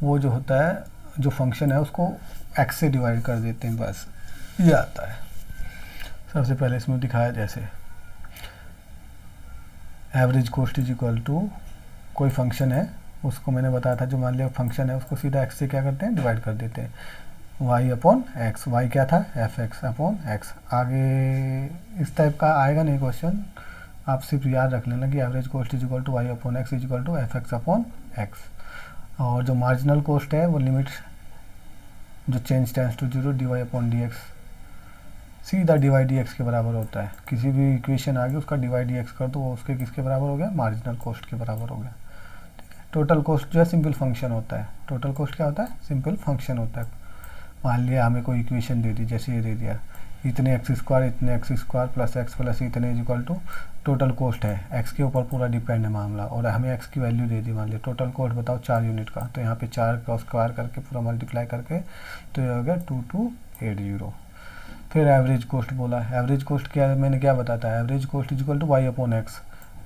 वो जो होता है, जो फंक्शन है उसको x से डिवाइड कर देते हैं बस। ये आता है। सबसे पहले इसमें दिखाया जैसे average cost is equal to कोई फंक्शन है, उसको मैंने बताया था, जो मान लिया फंक्शन है उसको सीधा एक्स से क्या करते हैं, डिवाइड कर देते हैं, वाई अपॉन एक्स, वाई क्या था, एफ एक्स अपॉन एक्स। आगे इस टाइप का आएगा नहीं क्वेश्चन, आप सिर्फ याद रख लेना कि average cost is equal to y upon x is equal to f x upon x. और जो मार्जिनल कॉस्ट है वो लिमिट जो change tends to zero d y upon d x, सीधा डी वाई डी एक्स के बराबर होता है। किसी भी इक्वेशन आ गई उसका डी वाई डी एक्स कर दो, वो उसके किसके बराबर हो गया, मार्जिनल कॉस्ट के बराबर हो गया। ठीक है, टोटल कॉस्ट जो है सिंपल फंक्शन होता है। टोटल कॉस्ट क्या होता है, सिंपल फंक्शन होता है। मान लिया हमें कोई इक्वेशन दे दी, जैसे ये दे दिया इतने x square plus x plus इतने is equal to total cost है, एक्स के ऊपर पूरा डिपेंड है मामला, और हमें एक्स की वैल्यू दे दी, मान लिया टोटल कॉस्ट बताओ 4 यूनिट का, तो यहाँ पे 4 का स्क्वायर करके पूरा मल्टीप्लाई करके तो ये हो गया 2280। फिर एवरेज कॉस्ट बोला, एवरेज कॉस्ट क्या है, मैंने क्या बताता है, average cost is equal to y upon x,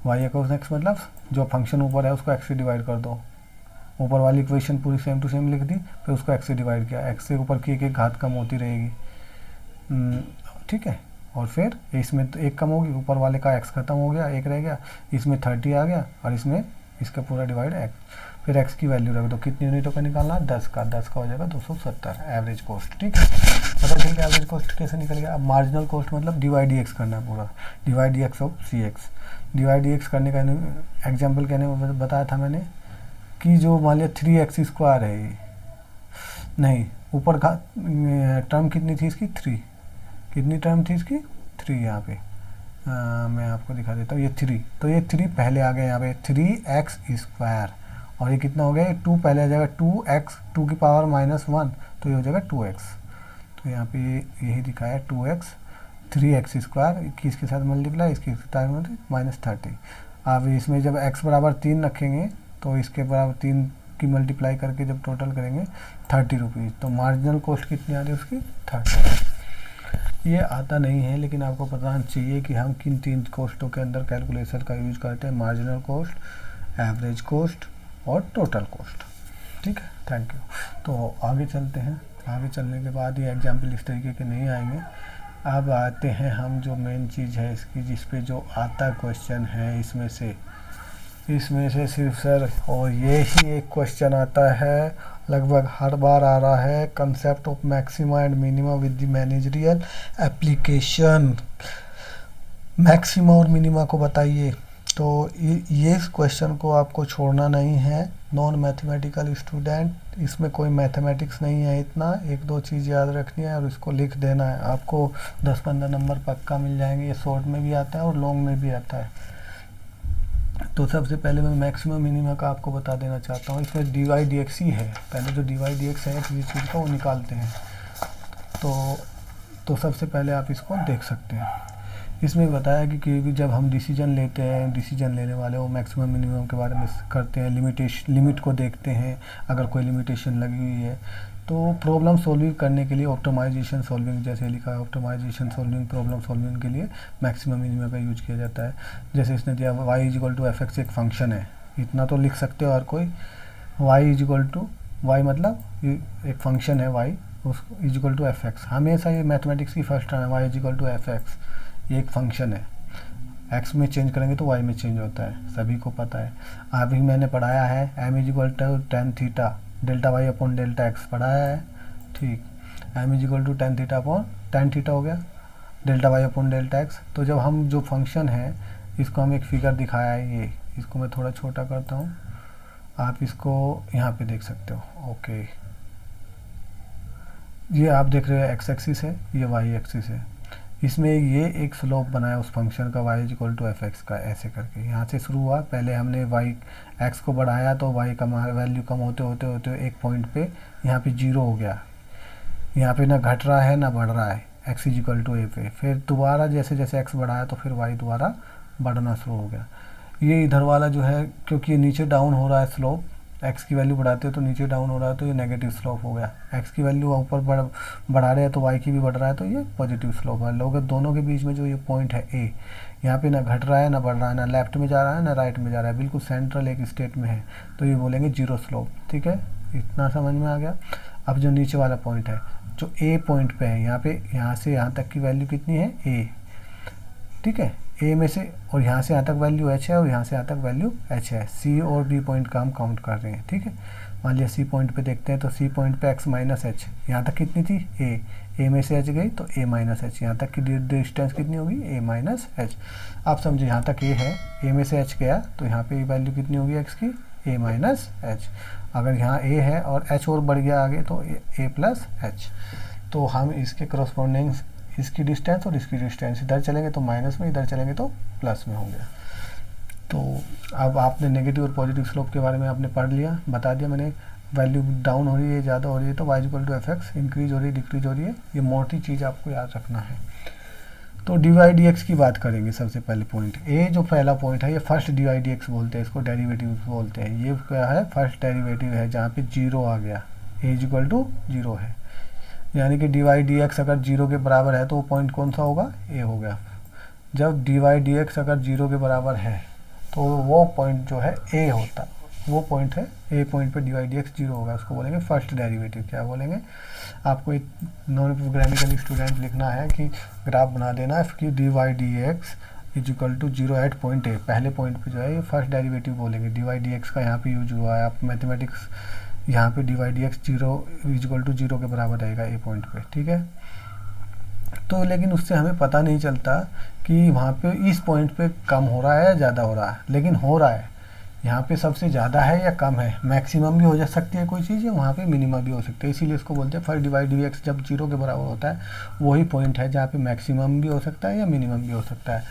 y upon x मतलब जो फंक्शन ऊपर है उसको एक्स से डिवाइड कर दो, ऊपर वाली इक्वेशन पूरी सेम टू सेम लिख दी, फिर उसको एक्स से डिवाइड किया, एक्स से ऊपर की एक घात कम होती रहेगी, ठीक है। और फिर इसमें तो एक कम होगी, ऊपर वाले का एक्स खत्म हो गया, एक रह गया, इसमें 30 आ गया, और इसमें इसका पूरा डिवाइड एक्स, फिर एक्स की वैल्यू रख दो, कितनी यूनिटों का निकालना, 10 का हो जाएगा 270 एवरेज कॉस्ट। ठीक है, पता चल गया एवरेज कॉस्ट कैसे निकल गया। अब मार्जिनल कॉस्ट मतलब डिवाइड डी एक्स करना है पूरा, divide d x of c x. Divide d x करने का एग्जाम्पल कहने में बताया था मैंने कि जो मान लिया 3x स्क्वायर है, ये नहीं ऊपर का टर्म कितनी थी इसकी, 3, कितनी टर्म थी इसकी, 3 यहाँ पे मैं आपको दिखा देता हूँ, ये 3, तो ये 3 पहले आ गया यहाँ पे 3x स्क्वायर, और ये कितना हो गया, 2 पहले आ जाएगा 2x 2 की पावर -1, तो ये हो जाएगा 2x, तो यहाँ पे यही दिखाया 2x 3x स्क्वायर, किसके साथ मल्टीप्लाई, इसके साथ -30। अब इसमें जब x बराबर 3 रखेंगे तो इसके बराबर 3 की मल्टीप्लाई करके जब टोटल करेंगे 30 रुपीज़, तो मार्जिनल कॉस्ट कितनी आ रही है उसकी, 30। ये आता नहीं है लेकिन आपको पता चाहिए कि हम किन 3 कॉस्टों के अंदर कैलकुलेशन का यूज करते हैं, मार्जिनल कॉस्ट, एवरेज कॉस्ट और टोटल कॉस्ट। ठीक है, थैंक यू। तो आगे चलते हैं, आगे चलने के बाद ये एग्जाम्पल इस तरीके के नहीं आएंगे। अब आते हैं हम जो मेन चीज़ है इसकी, जिस पे जो आता क्वेश्चन है इसमें से सिर्फ सर, और ये ही एक क्वेश्चन आता है लगभग हर बार आ रहा है, concept of maxima and minima with the managerial application. Maxima और मिनिमा को बताइए, तो ये क्वेश्चन को आपको छोड़ना नहीं है। नॉन मैथमेटिकल स्टूडेंट, इसमें कोई मैथमेटिक्स नहीं है इतना, 1-2 चीज़ याद रखनी है और इसको लिख देना है, आपको 10-15 नंबर पक्का मिल जाएंगे। ये शॉर्ट में भी आता है और लॉन्ग में भी आता है। तो सबसे पहले मैं मैक्सिमम मिनिमा का आपको बता देना चाहता हूँ। इसमें डी वाई डी एक्स ही है, पहले जो डी वाई डी एक्स है किसी चीज़ का वो निकालते हैं। तो सबसे पहले आप इसको देख सकते हैं। इसमें बताया कि जब हम डिसीजन लेते हैं, डिसीजन लेने वाले वो मैक्सिमम मिनिमम के बारे में करते हैं, लिमिट को देखते हैं, अगर कोई लिमिटेशन लगी हुई है तो प्रॉब्लम सॉल्विंग करने के लिए ऑप्टिमाइजेशन सॉल्विंग, जैसे लिखा है ऑप्टिमाइजेशन सॉल्विंग, प्रॉब्लम सॉल्विंग के लिए मैक्सिमम मिनिमम का यूज किया जाता है। जैसे इसने दिया y = f(x) एक फंक्शन है, इतना तो लिख सकते हो हर कोई। y मतलब एक फंक्शन है y, उस = f(x), हमेशा ये मैथमेटिक्स की फर्स्ट टर्म है, y = f(x), ये एक फंक्शन है, x में चेंज करेंगे तो y में चेंज होता है, सभी को पता है। अभी मैंने पढ़ाया है m = tan theta delta y upon delta x पढ़ाया है, ठीक। m = tan थीटा हो गया delta y upon delta x। तो जब हम जो फंक्शन है इसको हम एक फिगर दिखाया है, ये इसको मैं थोड़ा छोटा करता हूँ, आप इसको यहाँ पे देख सकते हो। ओके, ये आप देख रहे हो x एक्सिस है, ये y एक्सिस है, इसमें ये एक स्लोप बनाया उस फंक्शन का y = f(x) का, ऐसे करके यहाँ से शुरू हुआ। पहले हमने x को बढ़ाया तो y का वैल्यू कम होते होते एक पॉइंट पे यहाँ पे 0 हो गया, यहाँ पे ना घट रहा है ना बढ़ रहा है, x = a पे। फिर दोबारा जैसे जैसे x बढ़ाया तो फिर y दोबारा बढ़ना शुरू हो गया। ये इधर वाला जो है, क्योंकि ये नीचे डाउन हो रहा है स्लोप, x की वैल्यू बढ़ाते हो तो नीचे डाउन हो रहा है तो ये नेगेटिव स्लोप हो गया। x की वैल्यू ऊपर बढ़ा रहे हैं तो y की भी बढ़ रहा है तो ये पॉजिटिव स्लोप है। लोग दोनों के बीच में जो ये पॉइंट है a, यहाँ पे ना घट रहा है ना बढ़ रहा है, ना लेफ्ट में जा रहा है ना राइट में जा रहा है, बिल्कुल सेंट्रल एक स्टेट में है, तो ये बोलेंगे 0 स्लोप। ठीक है, इतना समझ में आ गया। अब जो नीचे वाला पॉइंट है जो ए पॉइंट पे है, यहाँ पे यहाँ से यहाँ तक की वैल्यू कितनी है ए, ठीक है, ए में से, और यहाँ से यहाँ तक वैल्यू एच है और यहाँ से यहाँ तक वैल्यू एच है। सी और बी पॉइंट का हम काउंट कर रहे हैं, ठीक है। मान लिया सी पॉइंट पे देखते हैं तो सी पॉइंट पे एक्स माइनस एच, यहाँ तक कितनी थी ए में से एच गई तो ए माइनस एच, यहाँ तक की डिस्टेंस कितनी होगी ए माइनस एच। आप समझे यहाँ तक ए है, ए में से एच गया तो यहाँ पे वैल्यू कितनी होगी एक्स की ए माइनस एच। अगर यहाँ ए है और एच और बढ़ गया आगे तो ए प्लस एच। तो हम इसके करस्पॉन्डिंग इसकी डिस्टेंस और इसकी डिस्टेंस इधर चलेंगे तो माइनस में, इधर चलेंगे तो प्लस में होंगे। तो अब आपने नेगेटिव और पॉजिटिव स्लोप के बारे में आपने पढ़ लिया, बता दिया मैंने। वैल्यू डाउन हो रही है, ज़्यादा हो रही है तो y equal to f x, increase हो रही है डिक्रीज हो रही है, ये मोटी चीज़ आपको याद रखना है। तो डी वाई डी एक्स की बात करेंगे। सबसे पहले पॉइंट ए, जो पहला पॉइंट है ये first d y d x बोलते हैं, इसको डेरिवेटिव बोलते हैं। ये क्या है, फर्स्ट डेरिवेटिव है जहाँ पे जीरो आ गया, ए इक्वल टू जीरो है, यानी कि डी वाई डी एक्स अगर जीरो के बराबर है तो वो पॉइंट कौन सा होगा, ए हो गया। जब डी वाई डी एक्स अगर जीरो के बराबर है तो वो पॉइंट जो है ए होता, वो पॉइंट है ए पॉइंट पे d y d x zero होगा, उसको बोलेंगे फर्स्ट डेरिवेटिव। क्या बोलेंगे, आपको एक नॉन प्रोग्रामिकल स्टूडेंट लिखना है कि ग्राफ बना देना है कि d y d x is equal to zero at point a, पहले पॉइंट पे जो है ये फर्स्ट डेरिवेटिव बोलेंगे। डी वाई डी एक्स का यहाँ पे यूज हुआ है, आप मैथमेटिक्स यहाँ पे d y d x zero is equal to zero के बराबर रहेगा ए पॉइंट पे, ठीक है। तो लेकिन उससे हमें पता नहीं चलता कि वहाँ पे इस पॉइंट पे कम हो रहा है या ज़्यादा हो रहा है, लेकिन हो रहा है। यहाँ पे सबसे ज़्यादा है या कम है, मैक्सिमम भी हो जा सकती है कोई चीज़, या वहाँ पे मिनिमम भी हो सकती है। इसीलिए इसको बोलते हैं फर्स्ट डिवाइड डी एक्स जब जीरो के बराबर होता है वही पॉइंट है जहाँ पे मैक्सिमम भी हो सकता है या मिनिमम भी हो सकता है।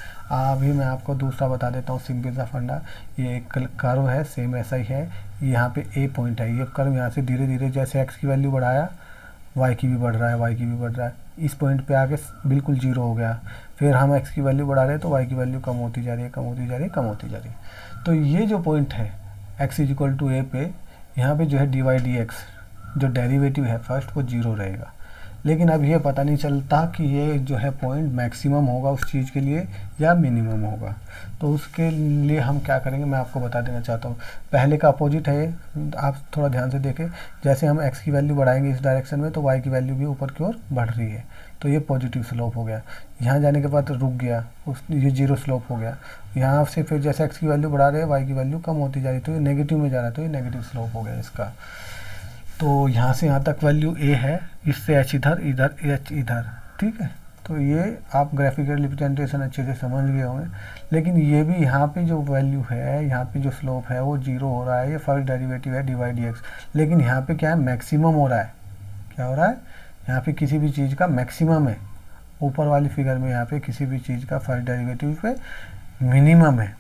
अभी मैं आपको दूसरा बता देता हूँ सिंपल सा फंडा। ये एक कर्व है, सेम ऐसा ही है, यहाँ पे ए पॉइंट है, ये कर्व यहाँ से धीरे धीरे जैसे एक्स की वैल्यू बढ़ाया वाई की भी बढ़ रहा है, वाई की भी बढ़ रहा है, इस पॉइंट पे आके बिल्कुल जीरो हो गया। फिर हम एक्स की वैल्यू बढ़ा रहे हैं तो वाई की वैल्यू कम होती जा रही है, कम होती जा रही है, कम होती जा रही है। तो ये जो पॉइंट है एक्स इज इक्वल टू ए पे, यहाँ पे जो है डी वाई डी एक्स जो डेरिवेटिव है फर्स्ट वो जीरो रहेगा। लेकिन अब ये पता नहीं चलता कि ये जो है पॉइंट मैक्सिमम होगा उस चीज़ के लिए या मिनिमम होगा। तो उसके लिए हम क्या करेंगे मैं आपको बता देना चाहता हूँ। पहले का अपोजिट है, आप थोड़ा ध्यान से देखें। जैसे हम एक्स की वैल्यू बढ़ाएंगे इस डायरेक्शन में तो वाई की वैल्यू भी ऊपर की ओर बढ़ रही है, तो ये पॉजिटिव स्लोप हो गया। यहाँ जाने के बाद रुक गया, ये जीरो स्लोप हो गया। यहाँ से फिर जैसे एक्स की वैल्यू बढ़ा रहे हैं वाई की वैल्यू कम होती जा रही, तो ये नेगेटिव में जा रहा है, तो ये नेगेटिव स्लोप हो गया इसका। तो यहाँ से यहाँ तक वैल्यू ए है, इससे एच इधर, इधर एच इधर, ठीक है। तो ये आप ग्राफिकल रिप्रेजेंटेशन अच्छे से समझ गए होंगे। लेकिन ये भी यहाँ पे जो वैल्यू है, यहाँ पे जो स्लोप है वो जीरो हो रहा है, ये फर्स्ट डेरिवेटिव है डी वाई डी एक्स। लेकिन यहाँ पे क्या है, मैक्सिमम हो रहा है। क्या हो रहा है, यहाँ पे किसी भी चीज़ का मैक्सिमम है। ऊपर वाली फिगर में यहाँ पे किसी भी चीज़ का फर्स्ट डेरिवेटिव पे मिनिमम है,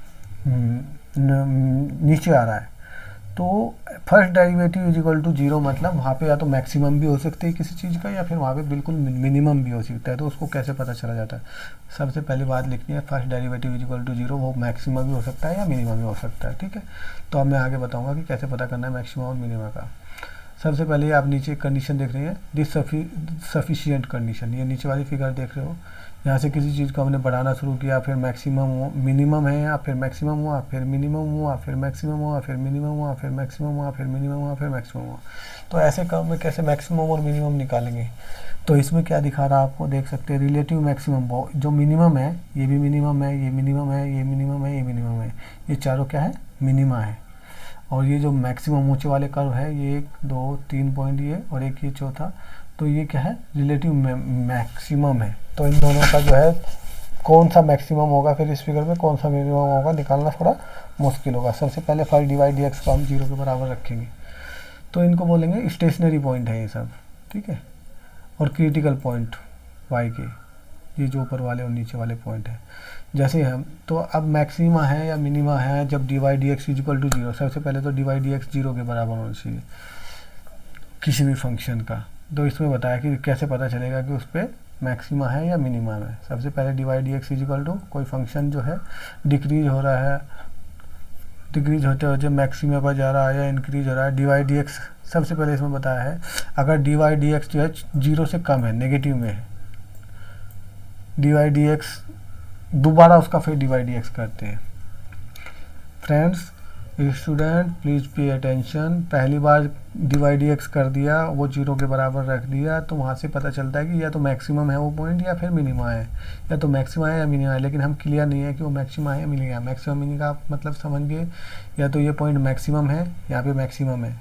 नीचे आ रहा है। तो first derivative is equal to zero, मतलब वहाँ पे या तो मैक्सिमम भी हो सकती है किसी चीज़ का या फिर वहाँ पे बिल्कुल मिनिमम भी हो सकता है। तो उसको कैसे पता चला जाता है, सबसे पहली बात लिखनी है first derivative is equal to zero, वो मैक्सिमम भी हो सकता है या मिनिमम भी हो सकता है, ठीक है। तो अब मैं आगे बताऊँगा कि कैसे पता करना है मैक्सिमम और मिनिमम का। सबसे पहले आप नीचे एक कंडीशन देख रहे हैं, दिस सफिशिएंट कंडीशन। ये नीचे वाली फिगर देख रहे हो, यहाँ से किसी चीज़ को हमने बढ़ाना शुरू किया, फिर मैक्सिमम मिनिमम है या फिर मैक्सिमम हुआ, फिर मिनिमम हुआ, फिर मैक्सिमम हुआ, फिर मिनिमम हुआ, फिर मैक्सिमम हुआ, फिर मिनिमम हुआ, फिर मैक्सिमम हुआ। तो ऐसे क्रम में कैसे मैक्सिमम और मिनिमम निकालेंगे। तो इसमें क्या दिखा रहा है आपको, देख सकते हैं रिलेटिव मैक्सिमम। जो मिनिमम है ये भी मिनिमम है, ये मिनिमम है, ये मिनिमम है, ये मिनिमम है, ये चारों क्या है, मिनिमा है। और ये जो मैक्सिमम ऊंचे वाले कर्व है, ये 1 2 3 पॉइंट ये और एक ये चौथा, तो ये क्या है, रिलेटिव मैक्सिमम है। तो इन दोनों का जो है कौन सा मैक्सिमम होगा फिर इस फिगर में कौन सा मिनिमम होगा निकालना थोड़ा मुश्किल होगा। सबसे पहले फर्स्ट डिवाइड डी एक्स को हम जीरो के बराबर रखेंगे, तो इनको बोलेंगे स्टेशनरी पॉइंट है ये सब, ठीक है। और क्रिटिकल पॉइंट वाई के, ये जो ऊपर वाले और नीचे वाले पॉइंट है। जैसे हम तो अब मैक्सिमा है या मिनिमा है जब d y d x is equal to zero. सबसे पहले तो d y d x zero के बराबर होना चाहिए किसी भी फंक्शन का। तो इसमें बताया कि कैसे पता चलेगा कि उस पर मैक्सिमा है या मिनिमा है। सबसे पहले d y d x is equal to कोई फंक्शन जो है डिक्रीज हो रहा है, डिक्रीज होते होते मैक्सिमा पर जा रहा है या इंक्रीज हो रहा है। डी वाई डी एक्स सबसे पहले इसमें बताया है, अगर डी वाई डी एक्स जो है जीरो से कम है, नेगेटिव में है, डी वाई डी एक्स दोबारा उसका फिर डी वाई डी एक्स करते हैं। Friends student please pay attention. पहली बार डिवाइड एक्स कर दिया, वो 0 के बराबर रख दिया, तो वहाँ से पता चलता है कि या तो मैक्सिमम है वो पॉइंट या फिर मिनिमा है, या तो मैक्सिमा है या मिनिमा है, लेकिन हम क्लियर नहीं है कि वो मैक्सिमा है या मिनिमा है। मैक्सिमम मिनिमा का आप मतलब समझ गए, या तो ये पॉइंट मैक्सिमम है, यहाँ पे मैक्सिमम है,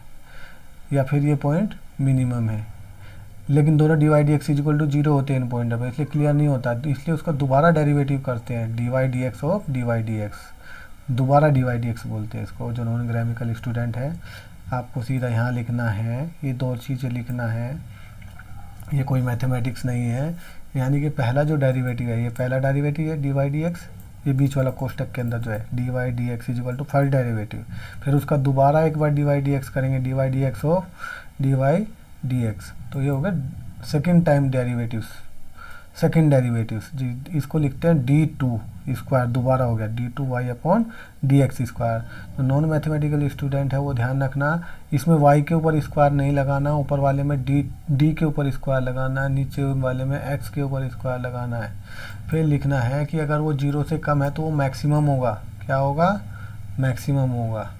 या फिर ये पॉइंट मिनिमम है, लेकिन दोनों डिवाइड एक्स इक्वल टू 0 होते हैं इन पॉइंट पर, इसलिए क्लियर नहीं होता, तो इसलिए उसका दोबारा डेरिवेटिव करते हैं, divide x of divide x, दोबारा डिवाइड एक्स बोलते हैं इसको। जो नॉन ग्रामेटिकल स्टूडेंट है, आपको सीधा यहाँ लिखना है, ये दो चीज़ें लिखना है, ये कोई मैथमेटिक्स नहीं है। यानी कि पहला जो डेरिवेटिव है, ये पहला डेरिवेटिव है डिवाइड एक्स, ये बीच वाला कोष्टक के अंदर जो है divide d x equal to first derivative, फिर उसका दोबारा एक बार डिवाइड डी एक्स करेंगे, divide d x of divide d x, तो ये हो गया second time derivatives, second derivatives जी, इसको लिखते हैं डी टू स्क्वायर, दोबारा हो गया d two y upon d x square. तो नॉन मैथमेटिकल स्टूडेंट है वो ध्यान रखना, इसमें वाई के ऊपर स्क्वायर नहीं लगाना, ऊपर वाले में डी के ऊपर स्क्वायर लगाना है, नीचे वाले में एक्स के ऊपर स्क्वायर लगाना है। फिर लिखना है कि अगर वो 0 से कम है तो वो मैक्सिमम होगा, क्या होगा, मैक्सिमम होगा।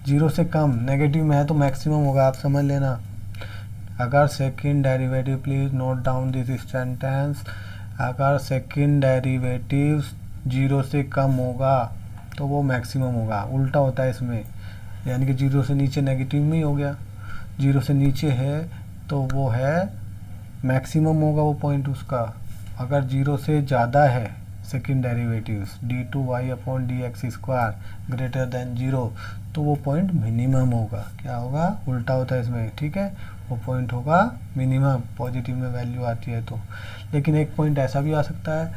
0 से कम नेगेटिव में है तो मैक्सिमम होगा, आप समझ लेना। अगर second derivative, please note down this sentence, अगर सेकंड डेरिवेटिव 0 से कम होगा तो वो मैक्सिमम होगा। उल्टा होता है इसमें, यानी कि 0 से नीचे नेगेटिव में ही हो गया, 0 से नीचे है तो वो है मैक्सिमम होगा वो पॉइंट उसका। अगर 0 से ज़्यादा है second derivatives d two y upon d x square greater than 0, तो वो पॉइंट मिनिमम होगा। क्या होगा, उल्टा होता है इसमें, ठीक है, वो पॉइंट होगा मिनिमम, पॉजिटिव में वैल्यू आती है तो। लेकिन एक पॉइंट ऐसा भी आ सकता है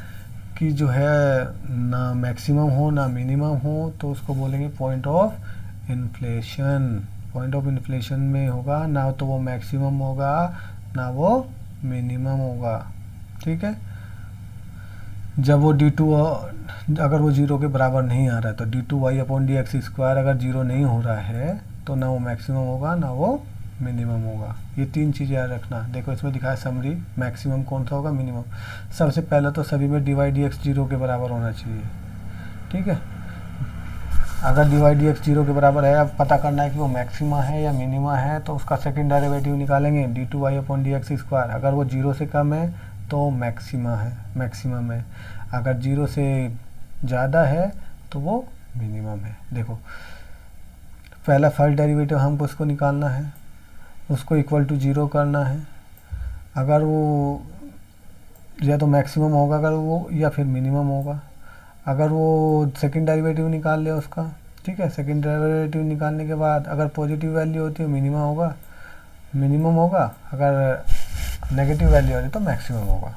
कि जो है ना मैक्सिमम हो ना मिनिमम हो, तो उसको बोलेंगे point of inflation. Point of inflation में होगा ना तो वो मैक्सिमम होगा ना वो मिनिमम होगा, ठीक है। जब वो डी टू अगर वो 0 के बराबर नहीं आ रहा है, तो d two y upon d x square अगर 0 नहीं हो रहा है तो ना वो मैक्सिमम होगा ना वो मिनिमम होगा। ये तीन चीज़ें याद रखना। देखो इसमें दिखा है समरी, मैक्सिमम कौन सा होगा, मिनिमम। सबसे पहले तो सभी में डिवाइड डी एक्स 0 के बराबर होना चाहिए, ठीक है। अगर डिवाइड डी एक्स 0 के बराबर है, अब पता करना है कि वो मैक्सिमा है या मिनिमा है, तो उसका सेकंड डेरिवेटिव निकालेंगे d two y upon d x square. अगर वो 0 से कम है तो मैक्सिमा है, मैक्सिमम है। अगर 0 से ज़्यादा है तो वो मिनिमम है। देखो पहला फर्स्ट डेरिवेटिव हमको उसको निकालना है, उसको इक्वल टू 0 करना है। अगर वो या तो मैक्सिमम होगा अगर वो, या फिर मिनिमम होगा। अगर वो सेकंड डेरिवेटिव निकाल लिया उसका, ठीक है, सेकंड डेरिवेटिव निकालने के बाद अगर पॉजिटिव वैल्यू होती है मिनिमम होगा, मिनिमम होगा। अगर नेगेटिव वैल्यू होती है तो मैक्सिमम होगा।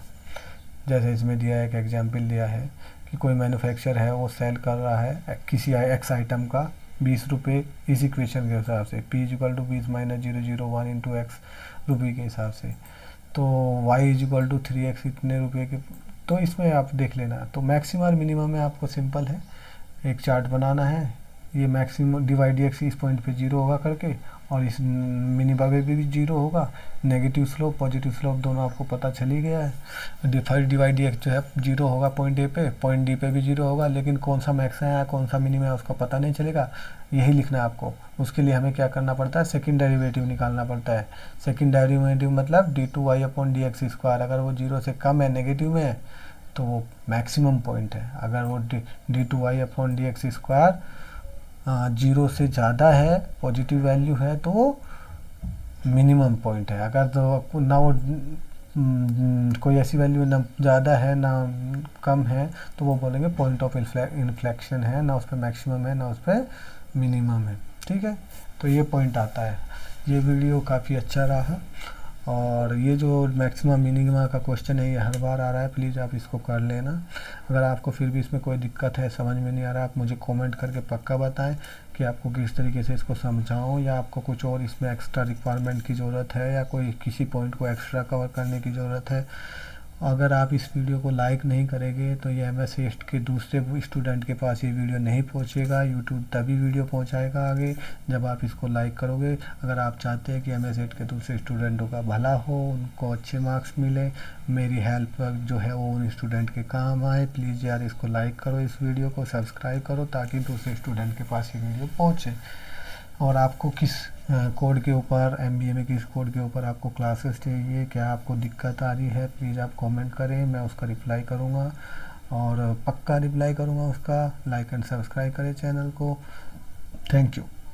जैसे इसमें दिया है, एक एग्जाम्पल दिया है कि कोई मैन्युफैक्चर है, वो सेल कर रहा है किसी एक्स आइटम का 20 रुपये इस इक्वेशन के हिसाब से, P equal to 20 minus 001 into x रुपये के हिसाब से, तो Y इक्वल टू 3x इतने रुपये के। तो इसमें आप देख लेना, तो मैक्सिमम और मिनिमम में आपको सिंपल है, एक चार्ट बनाना है। ये मैक्सिमम डिवाइड एक्स इस पॉइंट पे 0 होगा करके, और इस मिनिमम पे भी 0 होगा। नेगेटिव स्लोप पॉजिटिव स्लोप दोनों आपको पता चल ही गया है। फर्स्ट डिवाइड एक्स जो है 0 होगा पॉइंट ए पे, पॉइंट डी पे भी 0 होगा, लेकिन कौन सा मैक्स है कौन सा मिनिमम है उसका पता नहीं चलेगा। यही लिखना है आपको। उसके लिए हमें क्या करना पड़ता है, सेकंड डेरिवेटिव निकालना पड़ता है। सेकंड डेरिवेटिव मतलब d two y upon d x square. अगर वो 0 से कम है, नेगेटिव में है, तो वो मैक्सिमम पॉइंट है। अगर वो d two y upon d x square 0 से ज़्यादा है, पॉजिटिव वैल्यू है, तो वो मिनिमम पॉइंट है। अगर तो ना वो कोई ऐसी वैल्यू ना ज़्यादा है ना कम है, तो वो बोलेंगे पॉइंट ऑफ इन्फ्लेक्शन है, ना उस पर मैक्सिमम है ना उस पर मिनिमम है, ठीक है। तो ये पॉइंट आता है। ये वीडियो काफ़ी अच्छा रहा, और ये जो मैक्सिमम मिनिमम का क्वेश्चन है ये हर बार आ रहा है, प्लीज़ आप इसको कर लेना। अगर आपको फिर भी इसमें कोई दिक्कत है, समझ में नहीं आ रहा, आप मुझे कमेंट करके पक्का बताएं कि आपको किस तरीके से इसको समझाऊं, या आपको कुछ और इसमें एक्स्ट्रा रिक्वायरमेंट की ज़रूरत है, या कोई किसी पॉइंट को एक्स्ट्रा कवर करने की ज़रूरत है। अगर आप इस वीडियो को लाइक नहीं करेंगे तो ये MS एस्ट के दूसरे स्टूडेंट के पास ये वीडियो नहीं पहुंचेगा। यूट्यूब तभी वीडियो पहुंचाएगा आगे जब आप इसको लाइक करोगे। अगर आप चाहते हैं कि MS एस्ट के दूसरे स्टूडेंटों का भला हो, उनको अच्छे मार्क्स मिले, मेरी हेल्प जो है वो उन स्टूडेंट के काम आए, प्लीज़ यार इसको लाइक करो, इस वीडियो को सब्सक्राइब करो ताकि दूसरे स्टूडेंट के पास ये वीडियो पहुँचे। और आपको किस कोड के ऊपर, MBA में किस कोड के ऊपर आपको क्लासेस चाहिए, क्या आपको दिक्कत आ रही है, प्लीज़ आप कमेंट करें, मैं उसका रिप्लाई करूँगा और पक्का रिप्लाई करूँगा उसका। लाइक एंड सब्सक्राइब करें चैनल को। Thank you.